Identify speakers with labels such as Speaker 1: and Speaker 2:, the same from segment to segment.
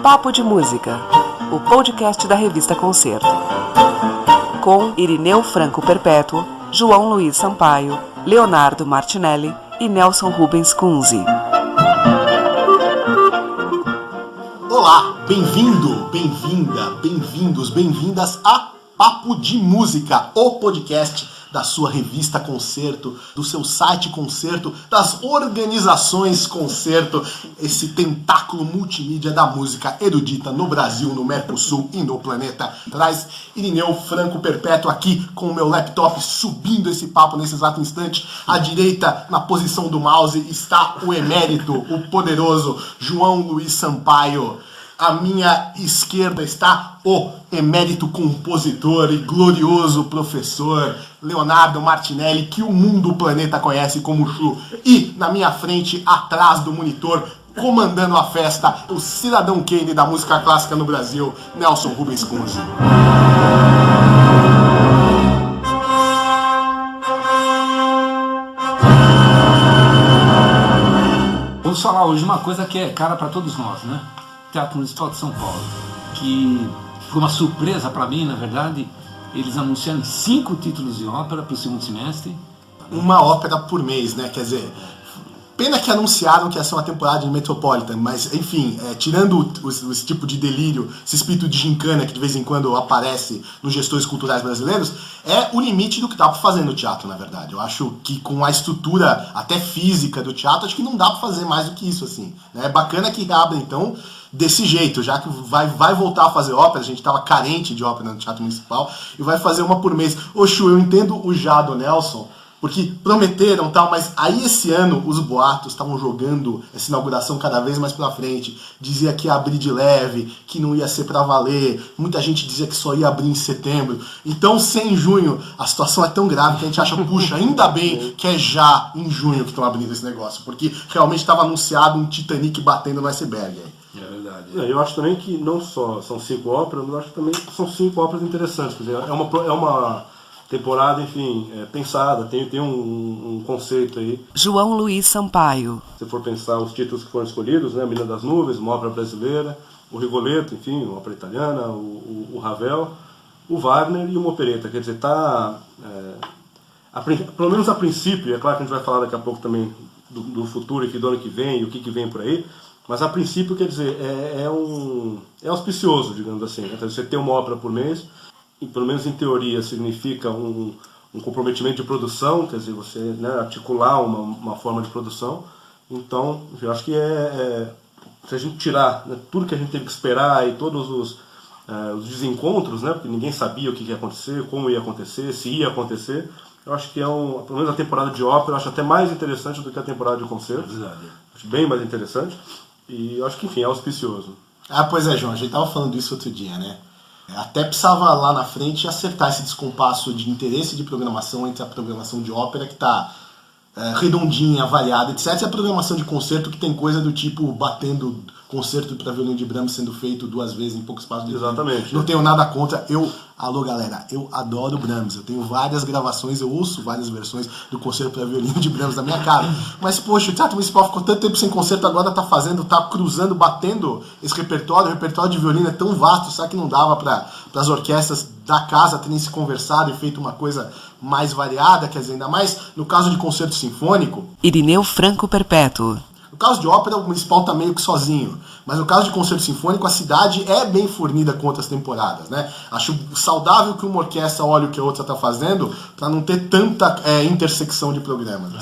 Speaker 1: Papo de Música, o podcast da revista Concerto. Com Irineu Franco Perpétuo, João Luiz Sampaio, Leonardo Martinelli e Nelson Rubens Kunze.
Speaker 2: Olá, bem-vindo, bem-vinda, bem-vindos, bem-vindas a Papo de Música, o podcast da sua revista Concerto, do seu site Concerto, das organizações Concerto, esse tentáculo multimídia da música erudita no Brasil, no Mercosul e no planeta. Traz Irineu Franco Perpétuo aqui com o meu laptop subindo esse papo nesse exato instante. À direita, na posição do mouse, está o emérito, o poderoso João Luiz Sampaio. À minha esquerda está o emérito compositor e glorioso professor Leonardo Martinelli, que o mundo, o planeta conhece como Chu. E na minha frente, atrás do monitor, comandando a festa, o cidadão Kane da música clássica no Brasil, Nelson Rubens Kunze.
Speaker 3: Vamos falar hoje uma coisa que é cara para todos nós, né? Teatro Municipal de São Paulo, que foi uma surpresa para mim, na verdade. Eles anunciaram 5 títulos de ópera para o segundo semestre.
Speaker 2: Uma ópera por mês, né? Quer dizer, pena que anunciaram que ia ser uma temporada de Metropolitan, mas enfim, tirando esse tipo de delírio, esse espírito de gincana que de vez em quando aparece nos gestores culturais brasileiros, é o limite do que dá para fazer no teatro, na verdade. Eu acho que com a estrutura até física do teatro, acho que não dá para fazer mais do que isso, assim. É bacana que abra, então, desse jeito, já que vai voltar a fazer ópera, a gente estava carente de ópera no Teatro Municipal, e vai fazer uma por mês. Ô Chu, eu entendo o já do Nelson, porque prometeram tal, mas aí esse ano os boatos estavam jogando essa inauguração cada vez mais pra frente. Dizia que ia abrir de leve, que não ia ser pra valer. Muita gente dizia que só ia abrir em setembro. Então, se em junho, a situação é tão grave que a gente acha, puxa, ainda bem que é já em junho que estão abrindo esse negócio, porque realmente estava anunciado um Titanic batendo no iceberg.
Speaker 3: É verdade.
Speaker 4: Eu acho também que não só são 5 óperas, mas eu acho que também são 5 óperas interessantes. Quer dizer, é uma temporada, enfim, pensada, tem um conceito aí.
Speaker 1: João Luiz Sampaio.
Speaker 4: Se for pensar os títulos que foram escolhidos, né, A Menina das Nuvens, uma ópera brasileira, o Rigoletto, enfim, uma ópera italiana, o Ravel, o Wagner e uma opereta. Quer dizer, pelo menos a princípio, é claro que a gente vai falar daqui a pouco também do futuro e do ano que vem e o que vem por aí, mas a princípio, quer dizer, é auspicioso, digamos assim. Então, você ter uma ópera por mês, e pelo menos em teoria, significa um comprometimento de produção, quer dizer, você, né, articular uma forma de produção. Então, eu acho que se a gente tirar, né, tudo que a gente teve que esperar e todos os desencontros, né, porque ninguém sabia o que ia acontecer, como ia acontecer, se ia acontecer, eu acho que pelo menos a temporada de ópera, eu acho até mais interessante do que a temporada de concertos. Acho bem mais interessante. E eu acho que, enfim, é auspicioso.
Speaker 2: Ah, pois é, João, a gente tava falando isso outro dia, né? Até precisava lá na frente acertar esse descompasso de interesse de programação entre a programação de ópera, que tá redondinha, avaliada, etc., e a programação de concerto, que tem coisa do tipo batendo concerto para violino de Brahms sendo feito 2 vezes em pouco espaço de tempo.
Speaker 4: Exatamente.
Speaker 2: Não tenho nada contra. Alô, galera, eu adoro Brahms. Eu tenho várias gravações, eu ouço várias versões do concerto para violino de Brahms na minha casa. Mas, poxa, o Teatro Municipal ficou tanto tempo sem concerto, agora tá cruzando, batendo esse repertório. O repertório de violino é tão vasto, sabe que não dava para as orquestras da casa terem se conversado e feito uma coisa mais variada, quer dizer, ainda mais no caso de concerto sinfônico.
Speaker 1: Irineu Franco Perpétuo.
Speaker 2: No caso de ópera, o municipal está meio que sozinho. Mas no caso de concerto sinfônico, a cidade é bem fornida com outras temporadas, né? Acho saudável que uma orquestra olhe o que a outra está fazendo, para não ter tanta intersecção de programas.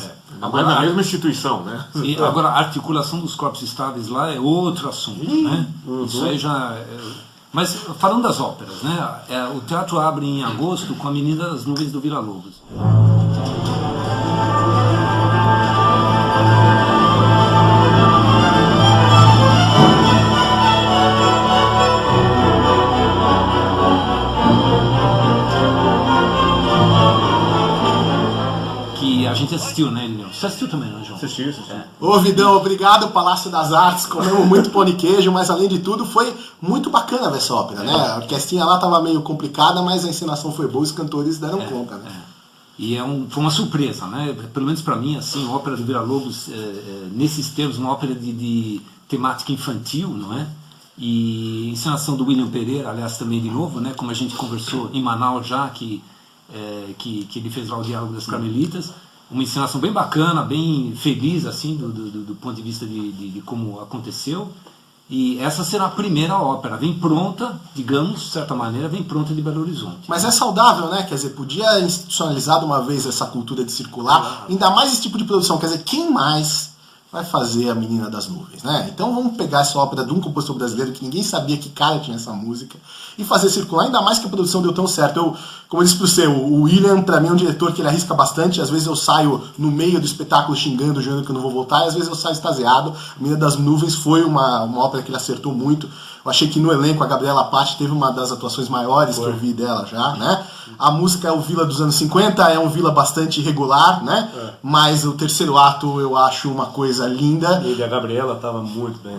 Speaker 5: Agora na mesma instituição, né?
Speaker 3: E agora, a articulação dos corpos estáveis lá é outro assunto, né? Isso aí já... Mas, falando das óperas, né? O teatro abre em agosto com A Menina das Nuvens do Villa-Lobos. A gente assistiu, né, Leon? Você assistiu também, não, João?
Speaker 4: Assisti.
Speaker 2: Ô, Vidão, obrigado, Palácio das Artes, comemos muito pão e queijo, mas além de tudo foi muito bacana ver essa ópera, né? A orquestrinha lá tava meio complicada, mas a encenação foi boa e os cantores deram conta, né?
Speaker 3: E foi uma surpresa, né? Pelo menos para mim, assim, a ópera do Villa-Lobos, nesses termos, uma ópera de temática infantil, não é? E encenação do William Pereira, aliás, também de novo, né, como a gente conversou em Manaus já, que ele fez lá o Diálogo das Carmelitas. Uma encenação bem bacana, bem feliz, assim, do ponto de vista de como aconteceu. E essa será a primeira ópera, vem pronta, digamos, de certa maneira, vem pronta de Belo Horizonte.
Speaker 2: Mas é saudável, né? Quer dizer, podia institucionalizar de uma vez essa cultura de circular, ainda mais esse tipo de produção. Quer dizer, quem mais vai fazer A Menina das Nuvens, né? Então vamos pegar essa ópera de um compositor brasileiro que ninguém sabia que cara tinha essa música e fazer circular, ainda mais que a produção deu tão certo. Como eu disse pro seu, o William pra mim é um diretor que ele arrisca bastante. Às vezes eu saio no meio do espetáculo xingando, jurando que eu não vou voltar, e às vezes eu saio extasiado. A Menina das Nuvens foi uma ópera que ele acertou muito. Eu achei que no elenco a Gabriela Patti teve uma das atuações maiores que eu vi dela já, né? A música é o Vila dos anos 50, é um Vila bastante irregular, né? Mas o terceiro ato eu acho uma coisa linda.
Speaker 4: E a Gabriela estava muito bem.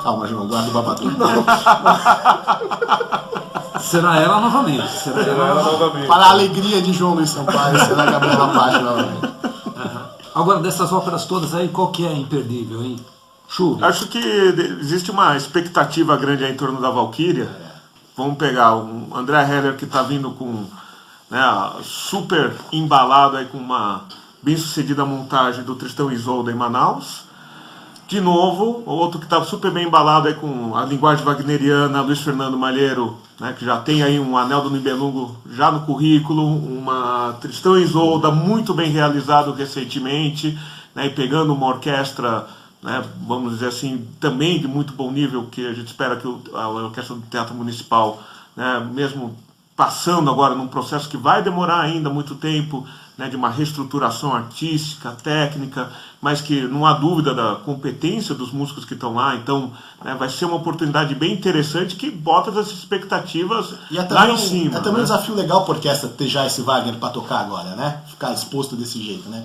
Speaker 2: Calma, João, guarda o babado.
Speaker 3: Será ela novamente. Será ela novamente.
Speaker 2: Para a alegria de João Luiz Sampaio, será a Gabriela Patti novamente.
Speaker 3: Agora, dessas óperas todas aí, qual que é imperdível, hein? Chuva.
Speaker 5: Acho que existe uma expectativa grande aí em torno da Valquíria. Vamos pegar o André Heller, que está vindo com, né, super embalado aí com uma bem sucedida montagem do Tristão e Isolda em Manaus. De novo, outro que está super bem embalado aí com a linguagem wagneriana, Luiz Fernando Malheiro, né, que já tem aí um Anel do Nibelungo já no currículo, uma Tristão e Isolda muito bem realizado recentemente, né, e pegando uma orquestra, né, vamos dizer assim, também de muito bom nível, que a gente espera que a Orquestra do Teatro Municipal, né, mesmo passando agora num processo que vai demorar ainda muito tempo, né, de uma reestruturação artística, técnica, mas que não há dúvida da competência dos músicos que estão lá. Então, né, vai ser uma oportunidade bem interessante que bota as expectativas lá em cima.
Speaker 2: É também um desafio legal para a orquestra ter já esse Wagner para tocar agora, né? Ficar exposto desse jeito, né?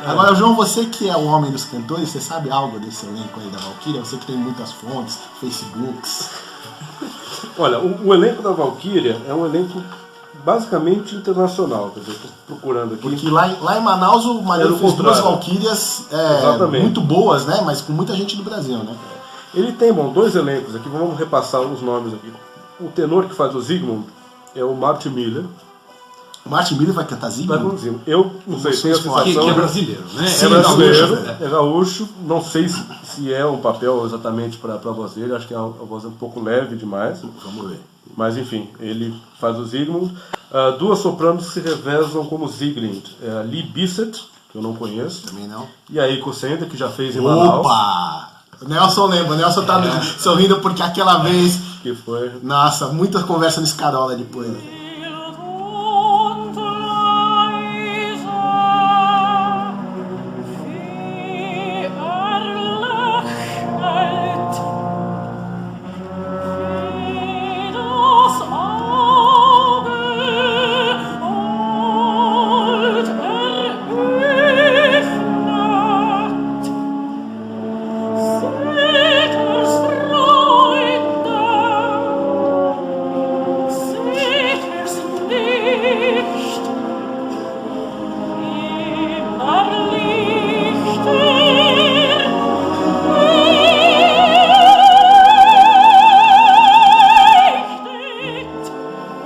Speaker 2: Agora, João, você que é o homem dos cantores, você sabe algo desse elenco aí da Valquíria? Você que tem muitas fontes, Facebooks.
Speaker 4: Olha, o elenco da Valquíria é um elenco basicamente internacional. Quer dizer, estou procurando aqui.
Speaker 2: Porque lá em Manaus o Malheiro fez duas Valquírias muito boas, né? Mas com muita gente do Brasil, né?
Speaker 4: Ele tem, dois elencos aqui, vamos repassar os nomes aqui. O tenor que faz o Zygmunt é o Martin Miller.
Speaker 2: O Martin Miller vai cantar Zygmunt?
Speaker 4: Vai com Zygmunt. Eu não sei, tenho a sensação...
Speaker 3: Que é brasileiro, né?
Speaker 4: É brasileiro, é gaúcho. Não sei se é um papel exatamente para a voz dele. Acho que a voz é um pouco leve demais.
Speaker 2: Vamos ver.
Speaker 4: Mas enfim, ele faz o Zygmunt. Duas sopranos se revezam como Sieglind. É a Lee Bissett, que eu não conheço.
Speaker 2: Também não.
Speaker 4: E a Eiko Sender, que já fez em Manaus.
Speaker 2: Opa! O Nelson lembra. O Nelson tá sorrindo porque aquela vez...
Speaker 4: Que foi...
Speaker 2: Nossa, muita conversa no Escarola depois.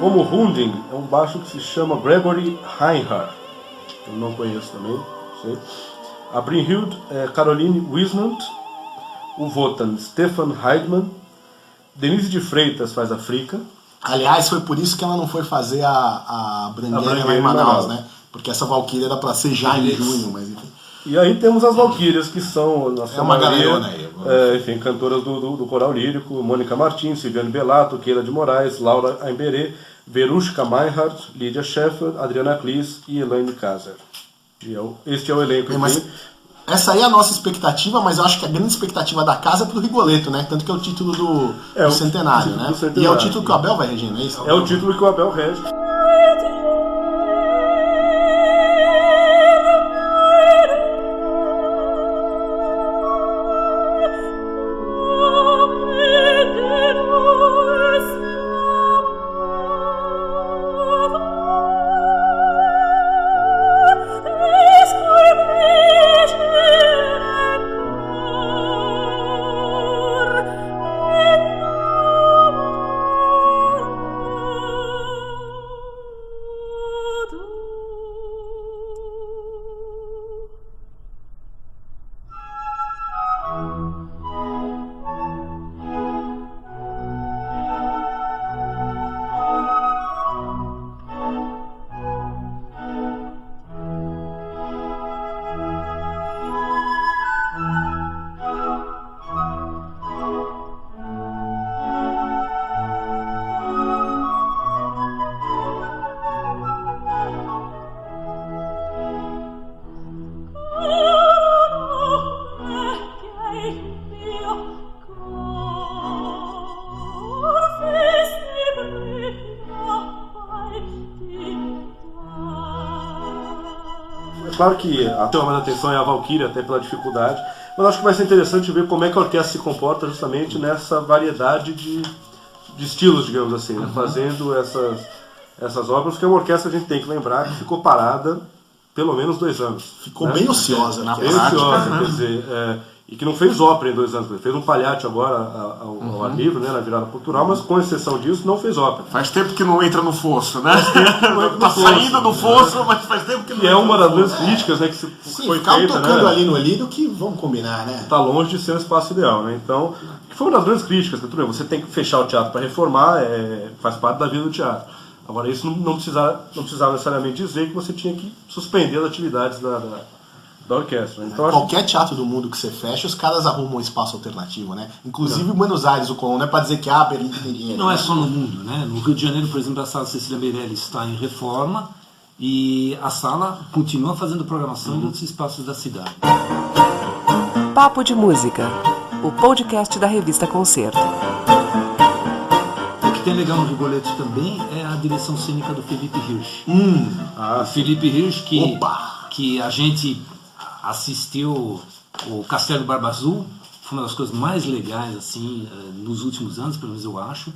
Speaker 4: Como Hunding, é um baixo que se chama Gregory Reinhardt. Eu não conheço também, não sei. A Brynhild é Caroline Wismont. O Wotan, Stefan Heidmann. Denise de Freitas faz a Frica.
Speaker 2: Aliás, foi por isso que ela não foi fazer a Brangueira lá em Manaus, né? Porque essa Valquíria era pra ser já em junho, mas enfim.
Speaker 4: E aí temos as Valquírias, que são, na sua
Speaker 2: uma
Speaker 4: maioria,
Speaker 2: galerona aí.
Speaker 4: enfim, cantoras do coral lírico, Mônica Martins, Silviane Bellato, Keila de Moraes, Laura Aimberê, Verushka Meinhardt, Lídia Scheffer, Adriana Kliss e Elaine Kaser. Este é o elenco aqui.
Speaker 2: Mas essa aí é a nossa expectativa, mas eu acho que a grande expectativa da casa é pro Rigoletto, né? Tanto que é o título do centenário, né?
Speaker 4: do centenário.
Speaker 2: E é o título que o Abel vai reger, não é isso?
Speaker 4: É o título que o Abel rege. Claro que chama mais atenção é a Valquíria, até pela dificuldade, mas acho que vai ser interessante ver como é que a orquestra se comporta justamente nessa variedade de estilos, digamos assim, né? Fazendo essas obras, que é uma orquestra que a gente tem que lembrar que ficou parada pelo menos 2 anos.
Speaker 2: Ficou bem ociosa.
Speaker 5: Na
Speaker 2: né?
Speaker 5: prática,
Speaker 4: Quer dizer, e que não fez ópera em 2 anos, fez um palhate agora ao ar livre, né, na virada cultural, mas com exceção disso não fez ópera.
Speaker 5: Faz tempo que não entra no fosso, né?
Speaker 4: no
Speaker 5: Tá
Speaker 4: fosso,
Speaker 5: saindo do fosso, mas faz tempo que não
Speaker 4: E é uma das grandes críticas, né, que
Speaker 2: Sim,
Speaker 4: foi
Speaker 2: ficar
Speaker 4: feita,
Speaker 2: tocando
Speaker 4: né?
Speaker 2: ali no Lido que vamos combinar, né?
Speaker 4: Está longe de ser um espaço ideal, né? Então, que foi uma das grandes críticas, né? Tudo bem, você tem que fechar o teatro para reformar, faz parte da vida do teatro. Agora, isso não precisava necessariamente dizer que você tinha que suspender as atividades da orquestra. Né? Então,
Speaker 2: Qualquer teatro do mundo que você fecha, os caras arrumam um espaço alternativo, né? Inclusive em Buenos Aires, o Colón, não é para dizer que Berlim tem dinheiro.
Speaker 3: Não é
Speaker 2: né?
Speaker 3: só no mundo, né? No Rio de Janeiro, por exemplo, a Sala Cecília Meirelles está em reforma e a sala continua fazendo programação em outros espaços da cidade.
Speaker 1: Papo de Música, o podcast da revista Concerto.
Speaker 3: O que tem legal no Rigoletto também é a direção cênica do Felipe Hirsch. O Felipe Hirsch que a gente assistiu o Castelo Barba Azul, foi uma das coisas mais legais assim nos últimos anos, pelo menos eu acho,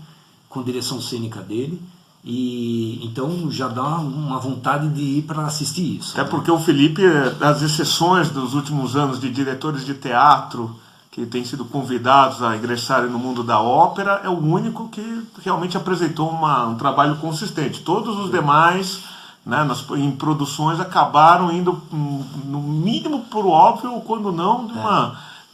Speaker 3: com a direção cênica dele. E então já dá uma vontade de ir para assistir isso.
Speaker 5: Até porque o Felipe, das exceções dos últimos anos de diretores de teatro que têm sido convidados a ingressarem no mundo da ópera, é o único que realmente apresentou um trabalho consistente. Todos os demais, né, em produções, acabaram indo no mínimo por óbvio, ou quando não,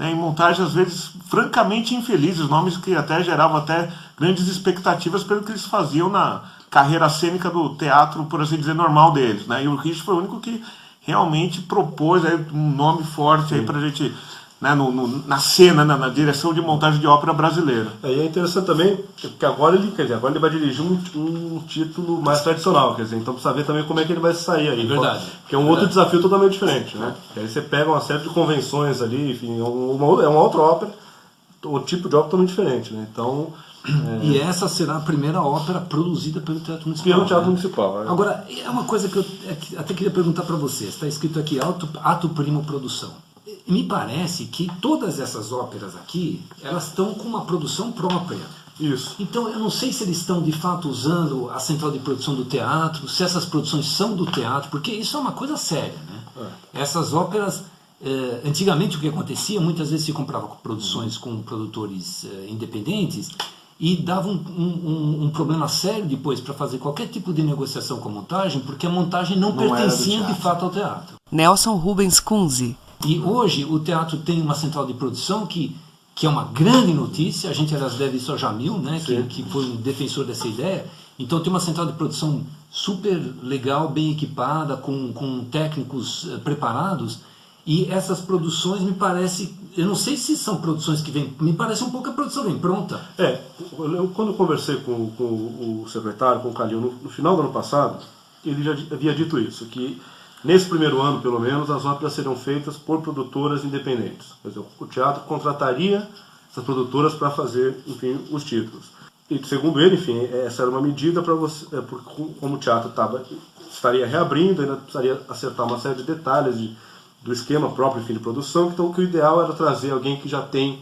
Speaker 5: em montagens às vezes francamente infelizes, nomes que até geravam até grandes expectativas pelo que eles faziam na carreira cênica do teatro, por assim dizer, normal deles, né? E o Hirsch foi o único que realmente propôs aí um nome forte aí pra gente, né, na cena, na direção de montagem de ópera brasileira.
Speaker 4: E é interessante também que agora ele vai dirigir um título mais tradicional, quer dizer, então precisa ver também como é que ele vai sair aí.
Speaker 3: Verdade.
Speaker 4: Que é um outro desafio totalmente diferente, né? Que aí você pega uma série de convenções ali, enfim, é uma outra ópera, o tipo de ópera totalmente diferente, né? Então...
Speaker 3: E essa será a primeira ópera produzida pelo Teatro Municipal.
Speaker 4: Pelo Teatro Municipal.
Speaker 3: Agora, é uma coisa que eu até queria perguntar para você. Está escrito aqui, ato primo produção. Me parece que todas essas óperas aqui, elas estão com uma produção própria.
Speaker 4: Isso.
Speaker 3: Então, eu não sei se eles estão, de fato, usando a central de produção do teatro, se essas produções são do teatro, porque isso é uma coisa séria, né? Essas óperas... antigamente, o que acontecia, muitas vezes se comprava produções com produtores independentes e dava um problema sério depois para fazer qualquer tipo de negociação com a montagem, porque a montagem não pertencia de fato ao teatro.
Speaker 1: Nelson Rubens Kunze.
Speaker 3: E hoje o teatro tem uma central de produção que é uma grande notícia, a gente aliás deve isso ao Jamil, né, que foi um defensor dessa ideia, Então tem uma central de produção super legal, bem equipada, com técnicos preparados, e essas produções me parece, eu não sei se são produções que vêm, me parece um pouco a produção vem pronta.
Speaker 4: Quando eu conversei com o secretário, com o Calil, no final do ano passado, ele já havia dito isso, que nesse primeiro ano, pelo menos, as óperas seriam feitas por produtoras independentes. Quer dizer, o teatro contrataria essas produtoras para fazer, enfim, os títulos. E segundo ele, enfim, essa era uma medida para você, porque como o teatro estaria reabrindo, ainda precisaria acertar uma série de detalhes do esquema próprio, enfim, de produção, então que o ideal era trazer alguém que já tem,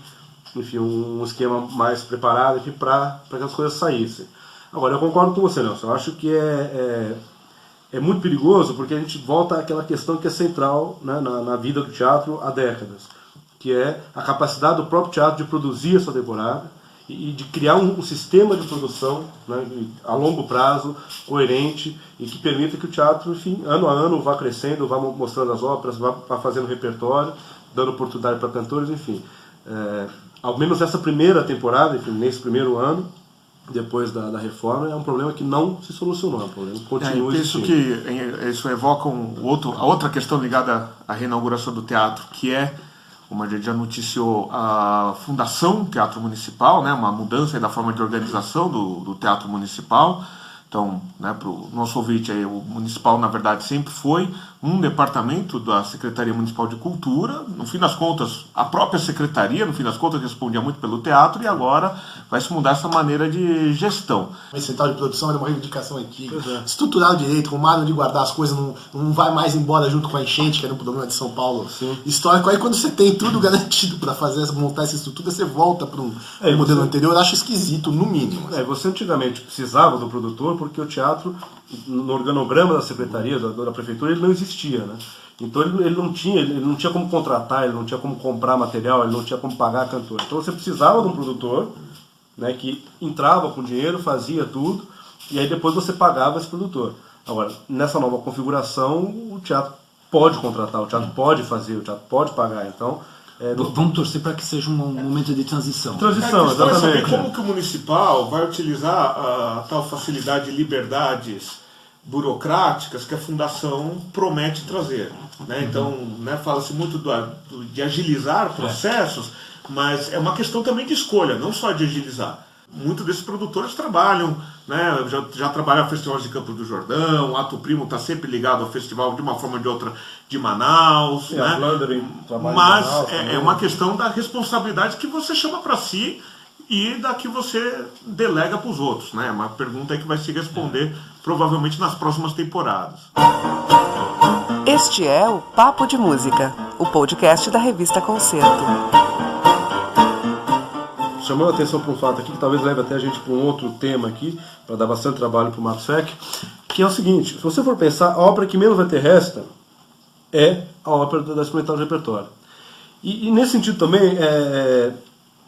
Speaker 4: enfim, um esquema mais preparado para que as coisas saíssem. Agora, eu concordo com você, Nelson, eu acho que é muito perigoso, porque a gente volta àquela questão que é central, né, na vida do teatro há décadas, que é a capacidade do próprio teatro de produzir essa temporada e de criar um sistema de produção, né, a longo prazo, coerente, e que permita que o teatro, enfim, ano a ano, vá crescendo, vá mostrando as óperas, vá fazendo repertório, dando oportunidade para cantores, enfim. Ao menos essa primeira temporada, enfim, nesse primeiro ano, depois da reforma, é um problema que não se solucionou, é um problema que continua existindo.
Speaker 5: Eu penso que isso evoca a outra questão ligada à reinauguração do teatro, que é, como a gente já noticiou, a Fundação Teatro Municipal, né, uma mudança da forma de organização do Teatro Municipal. Então, né, para o nosso ouvinte, aí, o municipal, na verdade, sempre foi um departamento da Secretaria Municipal de Cultura. No fim das contas, a própria secretaria, no fim das contas, respondia muito pelo teatro, e agora vai se mudar essa maneira de gestão.
Speaker 2: A central de produção era uma reivindicação antiga. Estruturar o direito, com o modo de guardar as coisas, não vai mais embora junto com a enchente, que era um problema de São Paulo. Sim. Histórico. Aí quando você tem tudo garantido para montar essa estrutura, você volta para um modelo anterior. Eu acho esquisito, no mínimo.
Speaker 4: Você antigamente precisava do produtor, porque o teatro, no organograma da secretaria, da prefeitura, ele não existia, né? Então ele não tinha como contratar, ele não tinha como comprar material, ele não tinha como pagar cantor. Então você precisava de um produtor, né, que entrava com dinheiro, fazia tudo, e aí depois você pagava esse produtor. Agora, nessa nova configuração, o teatro pode contratar, o teatro pode fazer, o teatro pode pagar. Então,
Speaker 3: vamos torcer para que seja um momento de transição.
Speaker 5: Exatamente. Como que o municipal vai utilizar a tal facilidade e liberdades burocráticas que a fundação promete trazer, né? Então, né, fala-se muito de agilizar processos, mas é uma questão também de escolha, não só de agilizar. Muitos desses produtores trabalham, né, já trabalham no Festival de Campos do Jordão, o Ato Primo está sempre ligado ao festival de uma forma ou de outra de Manaus, né? Mas é uma questão da responsabilidade que você chama para si e da que você delega para os outros, né? É uma pergunta aí que vai se responder provavelmente nas próximas temporadas.
Speaker 1: Este é o Papo de Música, o podcast da revista Concerto.
Speaker 4: Chamando a atenção para um fato aqui, que talvez leve até a gente para um outro tema aqui, para dar bastante trabalho para o Marcos Feck, que é o seguinte: se você for pensar, a ópera que menos vai ter resta é a ópera da experimental de repertório. E nesse sentido também,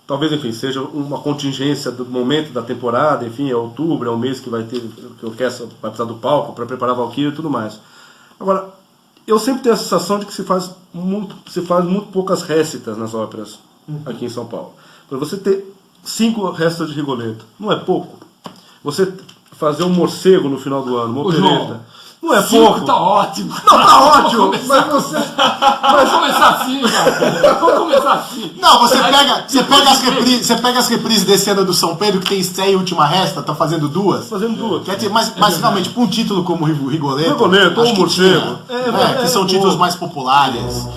Speaker 4: talvez, enfim, seja uma contingência do momento da temporada, enfim, é outubro, é o mês que vai ter, que a orquestra vai precisar do palco para preparar a Valquíria e tudo mais. Agora, eu sempre tenho a sensação de que se faz muito poucas récitas nas óperas aqui em São Paulo. Para você ter 5 récitas de Rigoletto, não é pouco. Você fazer um morcego no final do ano, uma opereta, não é pouco.
Speaker 3: Tá ótimo.
Speaker 4: Não, tá ótimo. Mas você...
Speaker 3: Vamos começar assim, cara. Vamos começar assim.
Speaker 2: Não, você pega as reprises desse ano do São Pedro, que tem estreia e última resta, tá fazendo 2.
Speaker 4: Fazendo 2.
Speaker 2: Quer dizer, mas realmente, para um título como Rigoletto
Speaker 4: ou o morcego,
Speaker 2: que são títulos mais populares.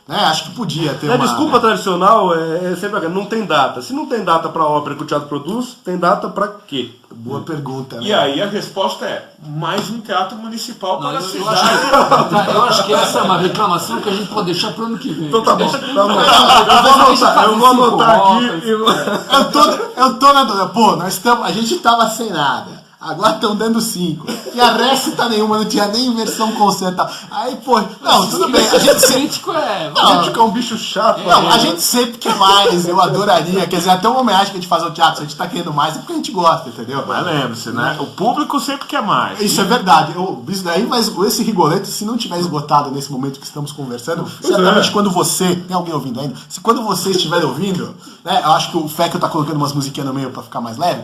Speaker 2: Acho que podia ter uma...
Speaker 4: Desculpa tradicional é sempre não tem data. Se não tem data para a ópera que o teatro produz, tem data para quê?
Speaker 2: Boa pergunta.
Speaker 5: E aí a resposta é mais um teatro municipal para a cidade.
Speaker 3: Eu acho que essa é uma reclamação que a gente pode deixar para o ano que vem.
Speaker 4: Então tá bom. Eu vou anotar aqui.
Speaker 2: Eu tô na dúvida. Pô, a gente tava sem nada. agora estão dando 5. E a récita nenhuma, não tinha nem versão concerta. Aí, pô, não, tudo bem, a gente sempre...
Speaker 3: Crítico é.
Speaker 2: Não,
Speaker 4: Crítico é um bicho chato.
Speaker 2: não, a gente sempre quer mais, eu adoraria. Quer dizer, até uma homenagem que a gente faz ao teatro, se a gente tá querendo mais, é porque a gente gosta, entendeu?
Speaker 5: Mas lembre-se, né? O público sempre quer mais.
Speaker 2: Isso é verdade. Isso daí, mas esse Rigoletto, se não tiver esgotado nesse momento que estamos conversando, certamente quando você... Tem alguém ouvindo ainda? Se quando você estiver ouvindo, né? Eu acho que o Fecchio tá colocando umas musiquinhas no meio pra ficar mais leve.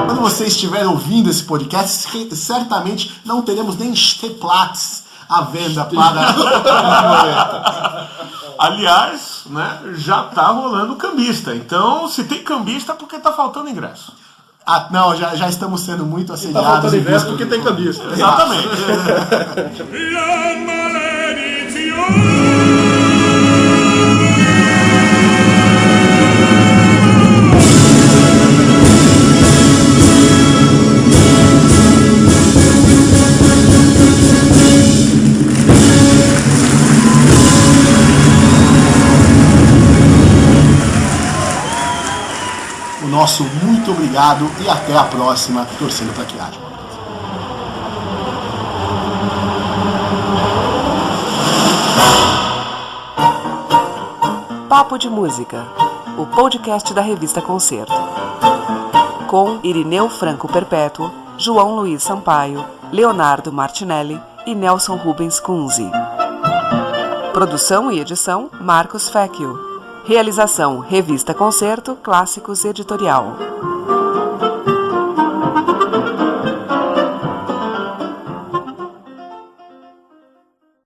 Speaker 2: Quando você estiver ouvindo esse podcast, certamente não teremos nem Stehplatz à venda para...
Speaker 5: Aliás, né, já tá rolando cambista. Então, se tem cambista, é porque tá faltando ingresso.
Speaker 2: Ah, não, já estamos sendo muito
Speaker 4: Tá
Speaker 2: assediados.
Speaker 4: faltando
Speaker 2: em
Speaker 4: ingresso
Speaker 2: busca
Speaker 4: porque
Speaker 2: de-
Speaker 4: tem cambista.
Speaker 5: Exatamente.
Speaker 2: O nosso muito obrigado e até a próxima, torcendo para que haja.
Speaker 1: Papo de Música, o podcast da revista Concerto. Com Irineu Franco Perpétuo, João Luiz Sampaio, Leonardo Martinelli e Nelson Rubens Kunze. Produção e edição, Marcos Fecchio. Realização, Revista Concerto, Clássicos Editorial.